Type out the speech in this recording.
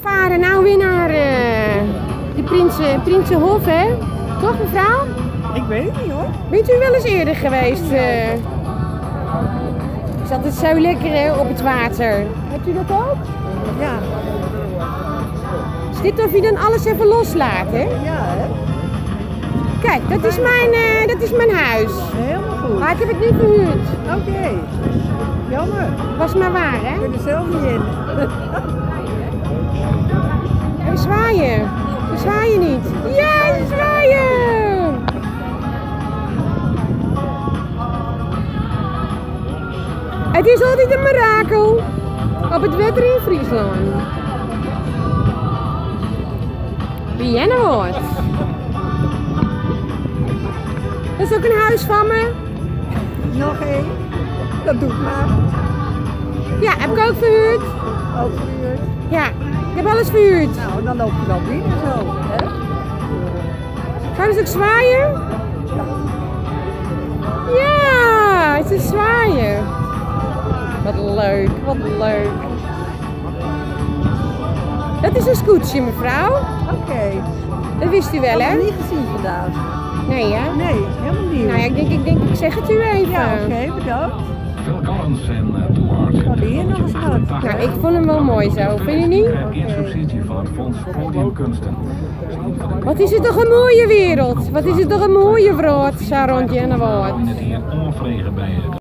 varen nou weer naar de Prinsenhof, hè? Toch, mevrouw? Ik weet het niet hoor. Bent u wel eens eerder geweest? Het is altijd zo lekker hè, op het water. Hebt u dat ook? Ja. Is dit of je dan alles even loslaat, hè? Ja, hè? Kijk, dat is mijn huis. Helemaal goed. Maar ik heb het niet verhuurd. Oké. Jammer. Was maar waar, hè? Ik ben er zelf niet in. Even zwaaien. Ze zwaaien niet. Ja, ze zwaaien! Het is altijd een mirakel op het wetter in Friesland. Wie jij nou hoort. Dat is ook een huis van me. Nog één. Dat doet maar. Ja, heb ik ook verhuurd. Ook verhuurd. Ja, ik heb alles verhuurd. Nou, dan loop je wel binnen zo. Hè? Gaan ze ook zwaaien? Ja, ze zwaaien. Wat leuk, wat leuk. Dat is een scootje, mevrouw. Oké. Dat wist u wel, Ik heb hè? het niet gezien vandaag. Nee, hè? Nee, helemaal niet. Nou ja, ik denk, ik zeg het u even. Ja, oké, bedankt. Phil Collins en Toewaard. Zou die hier nog eens gaan? Nou, ik vond hem wel mooi zo, vind je niet? In subsidie van het Fonds Podiumkunsten. Wat is het toch een mooie wereld? Wat is het toch een mooie wereld, zo rondje en een woord. Net hier onvregen bij